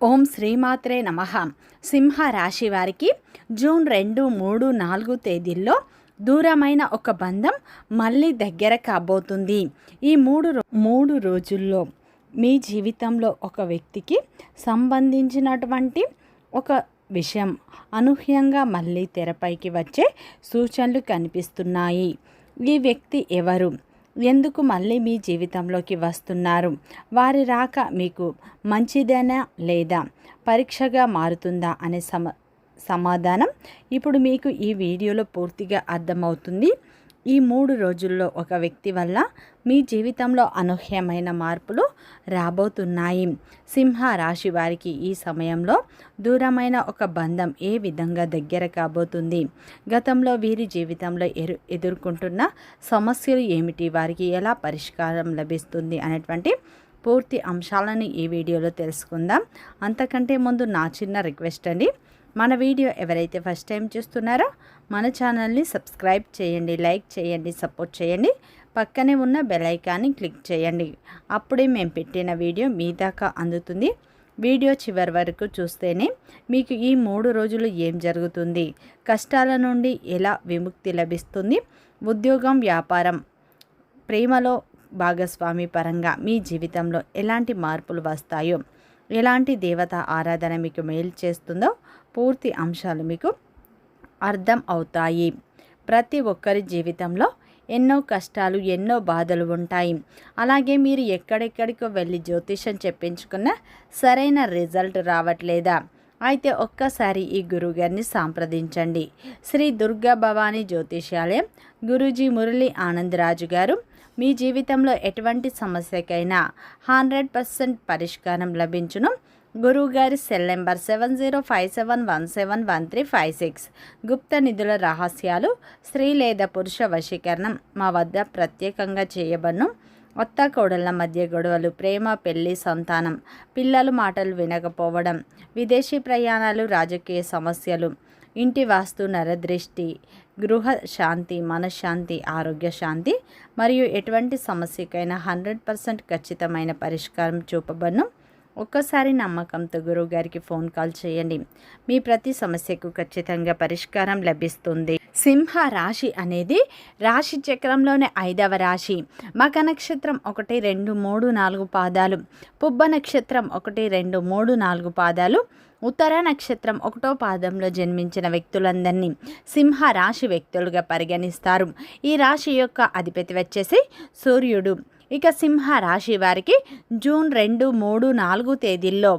ఓం శ్రీమాత్రే నమః. సింహ రాశి వారికి జూన్ 2, 3, 4 తేదీల్లో దూరమైన ఒక బంధం మళ్ళీ దగ్గర కాబోతుంది. ఈ మూడు రోజుల్లో మీ జీవితంలో ఒక వ్యక్తికి సంబంధించినటువంటి ఒక విషయం అనూహ్యంగా మళ్ళీ తెరపైకి వచ్చే సూచనలు కనిపిస్తున్నాయి. ఈ వ్యక్తి ఎవరు, ఎందుకు మళ్ళీ మీ జీవితంలోకి వస్తున్నారు, వారి రాక మీకు మంచిదేనా లేదా పరీక్షగా మారుతుందా అనే సమాధానం ఇప్పుడు మీకు ఈ వీడియోలో పూర్తిగా అర్థమవుతుంది. ఈ 3 రోజుల్లో ఒక వ్యక్తి వల్ల మీ జీవితంలో అనూహ్యమైన మార్పులు రాబోతున్నాయి. సింహ రాశి వారికి ఈ సమయంలో దూరమైన ఒక బంధం ఏ విధంగా దగ్గర కాబోతుంది, గతంలో వీరి జీవితంలో ఎదుర్కొంటున్న సమస్యలు ఏమిటి, వారికి ఎలా పరిష్కారం లభిస్తుంది అనేటువంటి పూర్తి అంశాలను ఈ వీడియోలో తెలుసుకుందాం. అంతకంటే ముందు నా చిన్న రిక్వెస్ట్ అండి, మన వీడియో ఎవరైతే ఫస్ట్ టైం చూస్తున్నారో మన ఛానల్ని సబ్స్క్రైబ్ చేయండి, లైక్ చేయండి, సపోర్ట్ చేయండి. పక్కనే ఉన్న బెల్ ఐకాన్ని క్లిక్ చేయండి. అప్పుడే మేము పెట్టిన వీడియో మీ దాకా అందుతుంది. వీడియో చివరి వరకు చూస్తేనే మీకు ఈ 3 రోజులు ఏం జరుగుతుంది, కష్టాల నుండి ఎలా విముక్తి లభిస్తుంది, ఉద్యోగం, వ్యాపారం, ప్రేమలో భాగస్వామి పరంగా మీ జీవితంలో ఎలాంటి మార్పులు వస్తాయో, ఎలాంటి దేవత ఆరాధన మీకు మేలు చేస్తుందో పూర్తి అంశాలు మీకు అర్థం అవుతాయి. ప్రతి ఒక్కరి జీవితంలో ఎన్నో కష్టాలు, ఎన్నో బాధలు ఉంటాయి. అలాగే మీరు ఎక్కడెక్కడికో వెళ్ళి జ్యోతిషం చెప్పించుకున్న సరైన రిజల్ట్ రావట్లేదా? అయితే ఒక్కసారి ఈ గురుగారిని సంప్రదించండి. శ్రీ దుర్గా భవానీ జ్యోతిషాలయం గురూజీ మురళీ ఆనందరాజు గారు మీ జీవితంలో ఎటువంటి సమస్యకైనా 100% పరిష్కారం లభించును. గురువుగారి సెల్ నెంబర్ 7057171356. గుప్త నిధుల రహస్యాలు, స్త్రీ లేదా పురుష వశీకరణం మా వద్ద ప్రత్యేకంగా చేయబడును. అత్త కోడళ్ల మధ్య గొడవలు, ప్రేమ, పెళ్లి, సంతానం, పిల్లలు మాటలు వినకపోవడం, విదేశీ ప్రయాణాలు, రాజకీయ సమస్యలు, ఇంటి వాస్తు, నరదృష్టి, గృహ శాంతి, మనశ్శాంతి, ఆరోగ్య శాంతి మరియు ఎటువంటి సమస్యకైనా 100% ఖచ్చితమైన పరిష్కారం చూపబడును. ఒక్కసారి నమ్మకంతో గురువుగారికి ఫోన్ కాల్ చేయండి. మీ ప్రతి సమస్యకు ఖచ్చితంగా పరిష్కారం లభిస్తుంది. సింహ రాశి అనేది రాశి చక్రంలోని 5వ రాశి. మఖ నక్షత్రం 1, 2, 3, 4 పాదాలు, పుబ్బ నక్షత్రం 1, 2, 3, 4 పాదాలు, ఉత్తర నక్షత్రం 1వ పాదంలో జన్మించిన వ్యక్తులందరినీ సింహ రాశి వ్యక్తులుగా పరిగణిస్తారు. ఈ రాశి యొక్క అధిపతి వచ్చేసి సూర్యుడు. ఇక సింహ రాశి వారికి జూన్ 2, 3, 4 తేదీల్లో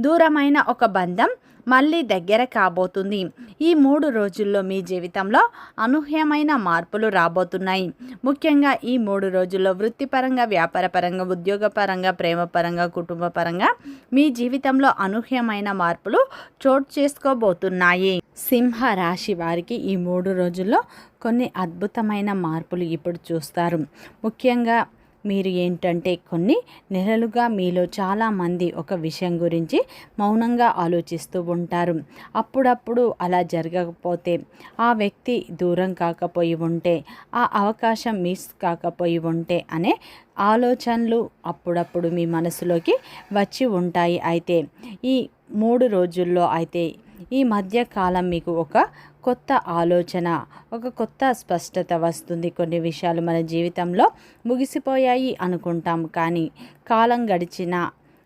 దూరమైన ఒక బంధం మళ్ళీ దగ్గర కాబోతుంది. ఈ 3 రోజుల్లో మీ జీవితంలో అనూహ్యమైన మార్పులు రాబోతున్నాయి. ముఖ్యంగా ఈ 3 రోజుల్లో వృత్తిపరంగా, వ్యాపారపరంగా, ఉద్యోగపరంగా, ప్రేమపరంగా, కుటుంబపరంగా మీ జీవితంలో అనూహ్యమైన మార్పులు చోటు చేసుకోబోతున్నాయి. సింహ రాశి వారికి ఈ 3 రోజుల్లో కొన్ని అద్భుతమైన మార్పులు ఇప్పుడు చూస్తారు. ముఖ్యంగా మీరు ఏంటంటే కొన్ని నెలలుగా మీలో చాలామంది ఒక విషయం గురించి మౌనంగా ఆలోచిస్తూ ఉంటారు. అప్పుడప్పుడు అలా జరగకపోతే, ఆ వ్యక్తి దూరం కాకపోయి ఉంటే, ఆ అవకాశం మిస్ కాకపోయి ఉంటే అనే ఆలోచనలు అప్పుడప్పుడు మీ మనసులోకి వచ్చి ఉంటాయి. అయితే ఈ 3 రోజుల్లో అయితే ఈ మధ్యకాలం మీకు ఒక కొత్త ఆలోచన, ఒక కొత్త స్పష్టత వస్తుంది. కొన్ని విషయాలు మన జీవితంలో ముగిసిపోయాయి అనుకుంటాం, కానీ కాలం గడిచిన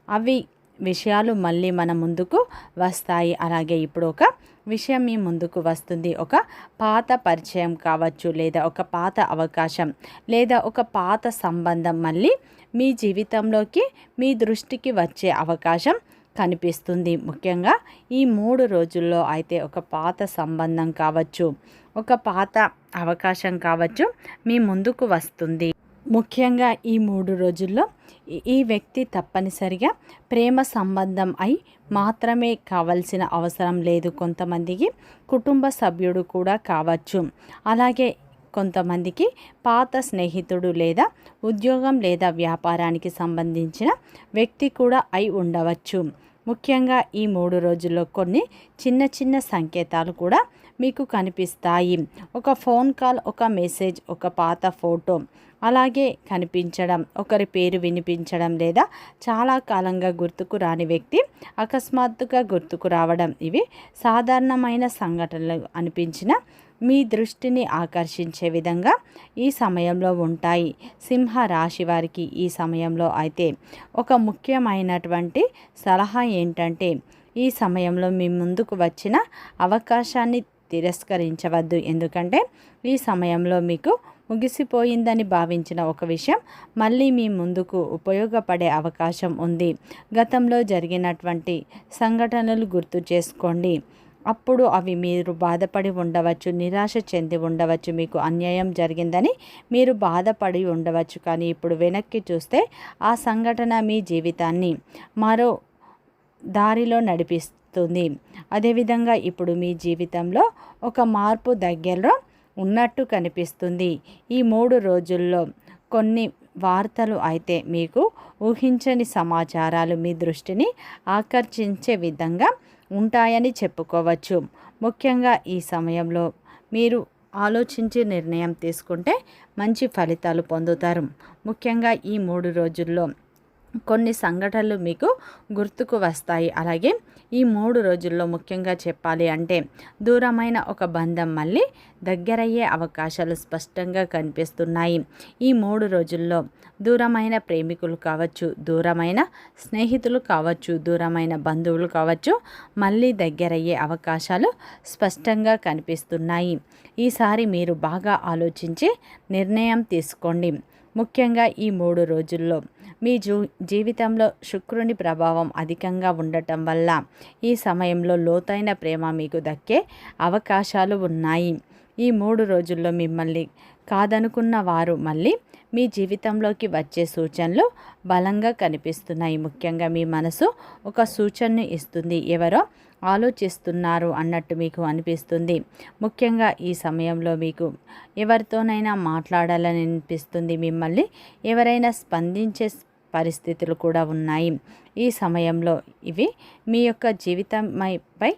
అవి విషయాలు మళ్ళీ మన ముందుకు వస్తాయి. అలాగే ఇప్పుడు ఒక విషయం మీ ముందుకు వస్తుంది. ఒక పాత పరిచయం కావచ్చు, లేదా ఒక పాత అవకాశం, లేదా ఒక పాత సంబంధం మళ్ళీ మీ జీవితంలోకి, మీ దృష్టికి వచ్చే అవకాశం కనిపిస్తుంది. ముఖ్యంగా ఈ 3 రోజుల్లో అయితే ఒక పాత సంబంధం కావచ్చు, ఒక పాత అవకాశం కావచ్చు మీ ముందుకు వస్తుంది. ముఖ్యంగా ఈ 3 రోజుల్లో ఈ వ్యక్తి తప్పనిసరిగా ప్రేమ సంబంధం అయి మాత్రమే కావాల్సిన అవసరం లేదు. కొంతమందికి కుటుంబ సభ్యుడు కూడా కావచ్చు. అలాగే కొంతమందికి పాత స్నేహితుడు, లేదా ఉద్యోగం లేదా వ్యాపారానికి సంబంధించిన వ్యక్తి కూడా అయి ఉండవచ్చు. ముఖ్యంగా ఈ 3 రోజుల్లో కొన్ని చిన్న చిన్న సంకేతాలు కూడా మీకు కనిపిస్తాయి. ఒక ఫోన్ కాల్, ఒక మెసేజ్, ఒక పాత ఫోటో అలాగే కనిపించడం, ఒకరి పేరు వినిపించడం లేదా చాలా కాలంగా గుర్తుకు రాని వ్యక్తి అకస్మాత్తుగా గుర్తుకు రావడం, ఇవి సాధారణమైన సంఘటనలు అనిపించిన మీ దృష్టిని ఆకర్షించే విధంగా ఈ సమయంలో ఉంటాయి. సింహ రాశి వారికి ఈ సమయంలో అయితే ఒక ముఖ్యమైనటువంటి సలహా ఏంటంటే, ఈ సమయంలో మీ ముందుకు వచ్చిన అవకాశాన్ని తిరస్కరించవద్దు. ఎందుకంటే ఈ సమయంలో మీకు ముగిసిపోయిందని భావించిన ఒక విషయం మళ్ళీ మీ ముందుకు ఉపయోగపడే అవకాశం ఉంది. గతంలో జరిగినటువంటి సంఘటనలు గుర్తు చేసుకోండి. అప్పుడు అవి మీరు బాధపడి ఉండవచ్చు, నిరాశ చెంది ఉండవచ్చు, మీకు అన్యాయం జరిగిందని మీరు బాధపడి ఉండవచ్చు. కానీ ఇప్పుడు వెనక్కి చూస్తే ఆ సంఘటన మీ జీవితాన్ని మరో దారిలో నడిపిస్తుంది. అదేవిధంగా ఇప్పుడు మీ జీవితంలో ఒక మార్పు దగ్గరలో ఉన్నట్టు కనిపిస్తుంది. ఈ 3 రోజుల్లో కొన్ని వార్తలు అయితే మీకు ఊహించని సమాచారాలు మీ దృష్టిని ఆకర్షించే విధంగా ఉంటాయని చెప్పుకోవచ్చు. ముఖ్యంగా ఈ సమయంలో మీరు ఆలోచించి నిర్ణయం తీసుకుంటే మంచి ఫలితాలు పొందుతారు. ముఖ్యంగా ఈ 3 రోజుల్లో కొన్ని సంఘటనలు మీకు గుర్తుకు వస్తాయి. అలాగే ఈ 3 రోజుల్లో ముఖ్యంగా చెప్పాలి అంటే దూరమైన ఒక బంధం మళ్ళీ దగ్గరయ్యే అవకాశాలు స్పష్టంగా కనిపిస్తున్నాయి. ఈ 3 రోజుల్లో దూరమైన ప్రేమికులు కావచ్చు, దూరమైన స్నేహితులు కావచ్చు, దూరమైన బంధువులు కావచ్చు, మళ్ళీ దగ్గరయ్యే అవకాశాలు స్పష్టంగా కనిపిస్తున్నాయి. ఈసారి మీరు బాగా ఆలోచించి నిర్ణయం తీసుకోండి. ముఖ్యంగా ఈ 3 రోజుల్లో మీ జీవితంలో శుక్రుని ప్రభావం అధికంగా ఉండటం వల్ల ఈ సమయంలో లోతైన ప్రేమ మీకు దక్కే అవకాశాలు ఉన్నాయి. ఈ 3 రోజుల్లో మిమ్మల్ని కాదనుకున్న వారు మళ్ళీ మీ జీవితంలోకి వచ్చే సూచనలు బలంగా కనిపిస్తున్నాయి. ముఖ్యంగా మీ మనసు ఒక సూచనను ఇస్తుంది. ఎవరో ఆలోచిస్తున్నారు అన్నట్టు మీకు అనిపిస్తుంది. ముఖ్యంగా ఈ సమయంలో మీకు ఎవరితోనైనా మాట్లాడాలని అనిపిస్తుంది. మిమ్మల్ని ఎవరైనా స్పందించే పరిస్థితులు కూడా ఉన్నాయి. ఈ సమయంలో ఇవి మీ యొక్క జీవితంపై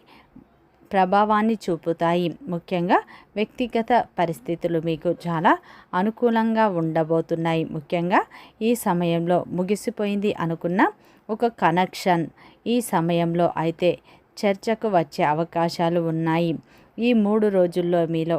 ప్రభావాన్ని చూపుతాయి. ముఖ్యంగా వ్యక్తిగత పరిస్థితులు మీకు చాలా అనుకూలంగా ఉండబోతున్నాయి. ముఖ్యంగా ఈ సమయంలో ముగిసిపోయింది అనుకున్న ఒక కనెక్షన్ ఈ సమయంలో అయితే చర్చకు వచ్చే అవకాశాలు ఉన్నాయి. ఈ 3 రోజుల్లో మీలో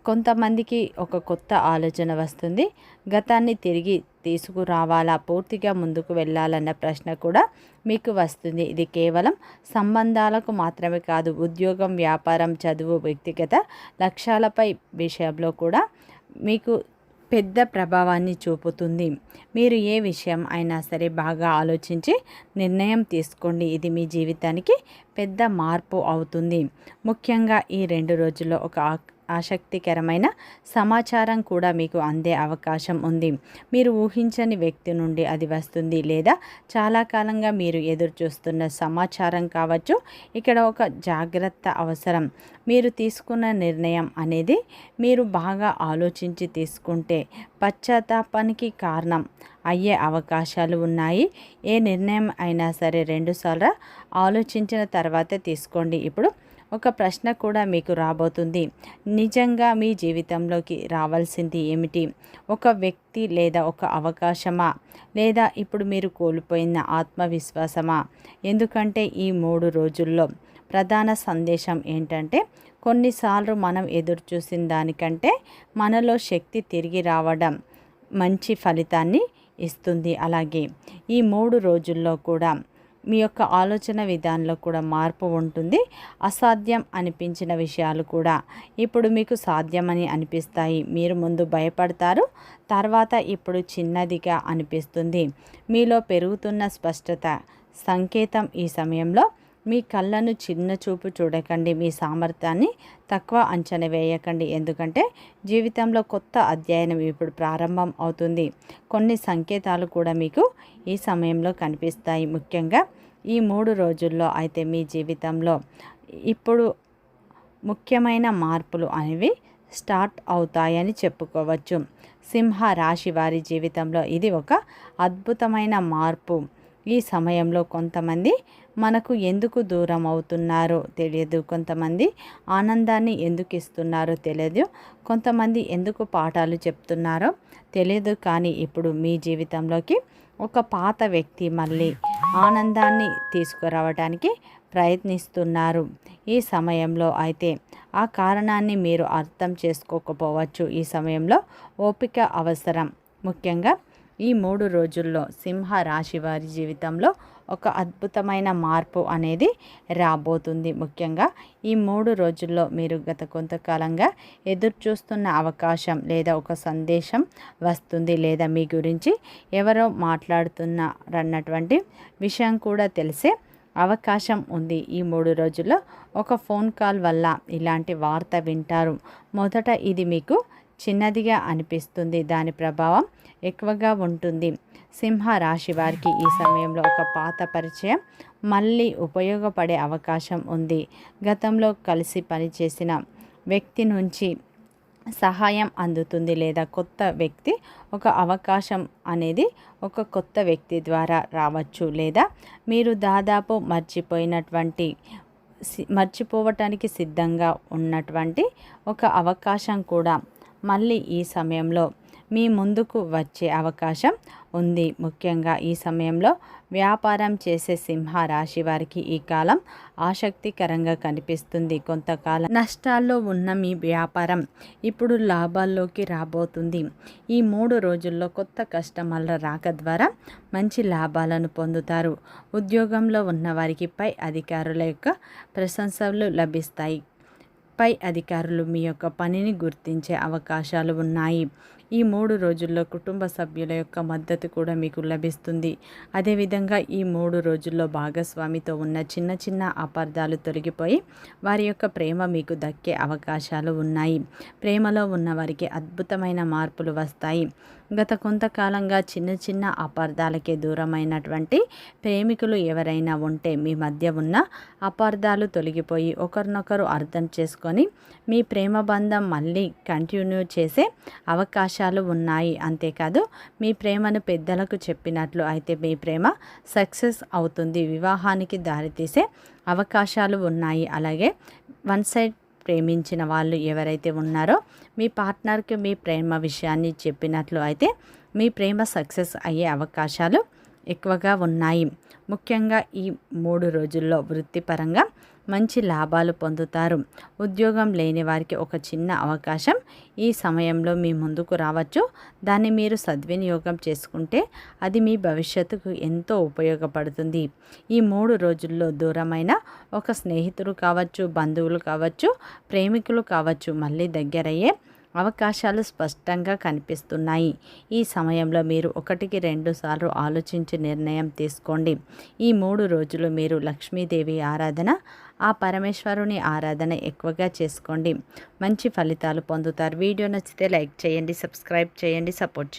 కొంతమందికి ఒక కొత్త ఆలోచన వస్తుంది. గతాన్ని తిరిగి తీసుకురావాలా, పూర్తిగా ముందుకు వెళ్ళాలన్న ప్రశ్న కూడా మీకు వస్తుంది. ఇది కేవలం సంబంధాలకు మాత్రమే కాదు, ఉద్యోగం, వ్యాపారం, చదువు, వ్యక్తిగత లక్ష్యాలపై విషయంలో కూడా మీకు పెద్ద ప్రభావాన్ని చూపుతుంది. మీరు ఏ విషయం అయినా సరే బాగా ఆలోచించి నిర్ణయం తీసుకోండి. ఇది మీ జీవితానికి పెద్ద మార్పు అవుతుంది. ముఖ్యంగా ఈ 2 రోజుల్లో ఒక ఆసక్తికరమైన సమాచారం కూడా మీకు అందే అవకాశం ఉంది. మీరు ఊహించని వ్యక్తి నుండి అది వస్తుంది, లేదా చాలా కాలంగా మీరు ఎదురు చూస్తున్న సమాచారం కావచ్చు. ఇక్కడ ఒక జాగ్రత్త అవసరం. మీరు తీసుకున్న నిర్ణయం అనేది మీరు బాగా ఆలోచించి తీసుకుంటే పశ్చాత్తాపానికి కారణం అయ్యే అవకాశాలు ఉన్నాయి. ఏ నిర్ణయం అయినా సరే 2 సార్లు ఆలోచించిన తర్వాతే తీసుకోండి. ఇప్పుడు ఒక ప్రశ్న కూడా మీకు రాబోతుంది. నిజంగా మీ జీవితంలోకి రావాల్సింది ఏమిటి? ఒక వ్యక్తి లేదా ఒక అవకాశమా, లేదా ఇప్పుడు మీరు కోల్పోయిన ఆత్మవిశ్వాసమా? ఎందుకంటే ఈ 3 రోజుల్లో ప్రధాన సందేశం ఏంటంటే, కొన్నిసార్లు మనం ఎదురు చూసిన దానికంటే మనలో శక్తి తిరిగి రావడం మంచి ఫలితాన్ని ఇస్తుంది. అలాగే ఈ 3 రోజుల్లో కూడా మీ యొక్క ఆలోచన విధానంలో కూడా మార్పు ఉంటుంది. అసాధ్యం అనిపించిన విషయాలు కూడా ఇప్పుడు మీకు సాధ్యమని అనిపిస్తాయి. మీరు ముందు భయపడతారు, తర్వాత ఇప్పుడు చిన్నదిగా అనిపిస్తుంది. మీలో పెరుగుతున్న స్పష్టత సంకేతం. ఈ సమయంలో మీ కళ్ళను చిన్న చూపు చూడకండి, మీ సామర్థ్యాన్ని తక్కువ అంచనా వేయకండి. ఎందుకంటే జీవితంలో కొత్త అధ్యయనం ఇప్పుడు ప్రారంభం అవుతుంది. కొన్ని సంకేతాలు కూడా మీకు ఈ సమయంలో కనిపిస్తాయి. ముఖ్యంగా ఈ 3 రోజుల్లో అయితే మీ జీవితంలో ఇప్పుడు ముఖ్యమైన మార్పులు అనేవి స్టార్ట్ అవుతాయని చెప్పుకోవచ్చు. సింహ రాశి వారి జీవితంలో ఇది ఒక అద్భుతమైన మార్పు. ఈ సమయంలో కొంతమంది మనకు ఎందుకు దూరం అవుతున్నారో తెలియదు, కొంతమంది ఆనందాన్ని ఎందుకు ఇస్తున్నారో తెలియదు, కొంతమంది ఎందుకు పాఠాలు చెప్తున్నారో తెలియదు. కానీ ఇప్పుడు మీ జీవితంలోకి ఒక పాత వ్యక్తి మళ్ళీ ఆనందాన్ని తీసుకురావడానికి ప్రయత్నిస్తున్నారు. ఈ సమయంలో అయితే ఆ కారణాన్ని మీరు అర్థం చేసుకోకపోవచ్చు. ఈ సమయంలో ఓపిక అవసరం. ముఖ్యంగా ఈ 3 రోజుల్లో సింహ రాశి వారి జీవితంలో ఒక అద్భుతమైన మార్పు అనేది రాబోతుంది. ముఖ్యంగా ఈ 3 రోజుల్లో మీరు గత కొంతకాలంగా ఎదురు చూస్తున్న అవకాశం లేదా ఒక సందేశం వస్తుంది, లేదా మీ గురించి ఎవరో మాట్లాడుతున్నారన్నటువంటి విషయం కూడా తెలిసే అవకాశం ఉంది. ఈ 3 రోజుల్లో ఒక ఫోన్ కాల్ వల్ల ఇలాంటి వార్త వింటారు. మొదట ఇది మీకు చిన్నదిగా అనిపిస్తుంది, దాని ప్రభావం ఎక్కువగా ఉంటుంది. సింహ రాశి వారికి ఈ సమయంలో ఒక పాత పరిచయం మళ్ళీ ఉపయోగపడే అవకాశం ఉంది. గతంలో కలిసి పనిచేసిన వ్యక్తి నుంచి సహాయం అందుతుంది, లేదా కొత్త వ్యక్తి ఒక అవకాశం అనేది ఒక కొత్త వ్యక్తి ద్వారా రావచ్చు, లేదా మీరు దాదాపు మర్చిపోవటానికి సిద్ధంగా ఉన్నటువంటి ఒక అవకాశం కూడా మళ్ళీ ఈ సమయంలో మీ ముందుకు వచ్చే అవకాశం ఉంది. ముఖ్యంగా ఈ సమయంలో వ్యాపారం చేసే సింహ రాశి వారికి ఈ కాలం ఆసక్తికరంగా కనిపిస్తుంది. కొంతకాలం నష్టాల్లో ఉన్న మీ వ్యాపారం ఇప్పుడు లాభాల్లోకి రాబోతుంది. ఈ 3 రోజుల్లో కొత్త కస్టమర్ల రాక ద్వారా మంచి లాభాలను పొందుతారు. ఉద్యోగంలో ఉన్న వారికి పై అధికారుల యొక్క ప్రశంసలు లభిస్తాయి. పై అధికారులు మీ యొక్క పనిని గుర్తించే అవకాశాలు ఉన్నాయి. ఈ 3 రోజుల్లో కుటుంబ సభ్యుల యొక్క మద్దతు కూడా మీకు లభిస్తుంది. అదేవిధంగా ఈ 3 రోజుల్లో భాగస్వామితో ఉన్న చిన్న చిన్న అపార్థాలు తొలగిపోయి వారి యొక్క ప్రేమ మీకు దక్కే అవకాశాలు ఉన్నాయి. ప్రేమలో ఉన్న వారికి అద్భుతమైన మార్పులు వస్తాయి. గత కొంతకాలంగా చిన్న చిన్న అపార్థాలకే దూరమైనటువంటి ప్రేమికులు ఎవరైనా ఉంటే మీ మధ్య ఉన్న అపార్థాలు తొలగిపోయి ఒకరినొకరు అర్థం చేసుకొని మీ ప్రేమ బంధం మళ్ళీ కంటిన్యూ చేసే అవకాశాలు ఉన్నాయి. అంతేకాదు మీ ప్రేమను పెద్దలకు చెప్పినట్లు అయితే మీ ప్రేమ సక్సెస్ అవుతుంది, వివాహానికి దారితీసే అవకాశాలు ఉన్నాయి. అలాగే వన్ సైడ్ ప్రేమించిన వాళ్ళు ఎవరైతే ఉన్నారో మీ పార్ట్నర్కి మీ ప్రేమ విషయాన్ని చెప్పినట్లు అయితే మీ ప్రేమ సక్సెస్ అయ్యే అవకాశాలు ఎక్కువగా ఉన్నాయి. ముఖ్యంగా ఈ 3 రోజుల్లో వృత్తిపరంగా మంచి లాభాలు పొందుతారు. ఉద్యోగం లేని వారికి ఒక చిన్న అవకాశం ఈ సమయంలో మీ ముందుకు రావచ్చు. దాన్ని మీరు సద్వినియోగం చేసుకుంటే అది మీ భవిష్యత్తుకు ఎంతో ఉపయోగపడుతుంది. ఈ 3 రోజుల్లో దూరమైన ఒక స్నేహితులు కావచ్చు, బంధువులు కావచ్చు, ప్రేమికులు కావచ్చు మళ్ళీ దగ్గరయ్యే అవకాశాలు స్పష్టంగా కనిపిస్తున్నాయి. ఈ సమయంలో మీరు 1-2 సార్లు ఆలోచించి నిర్ణయం తీసుకోండి. ఈ 3 రోజులు మీరు లక్ష్మీదేవి ఆరాధన, ఆ పరమేశ్వరుని ఆరాధన ఎక్కువగా చేసుకోండి. మంచి ఫలితాలు పొందుతారు. వీడియో నచ్చితే లైక్ చేయండి, సబ్స్క్రైబ్ చేయండి, సపోర్ట్ చేయండి.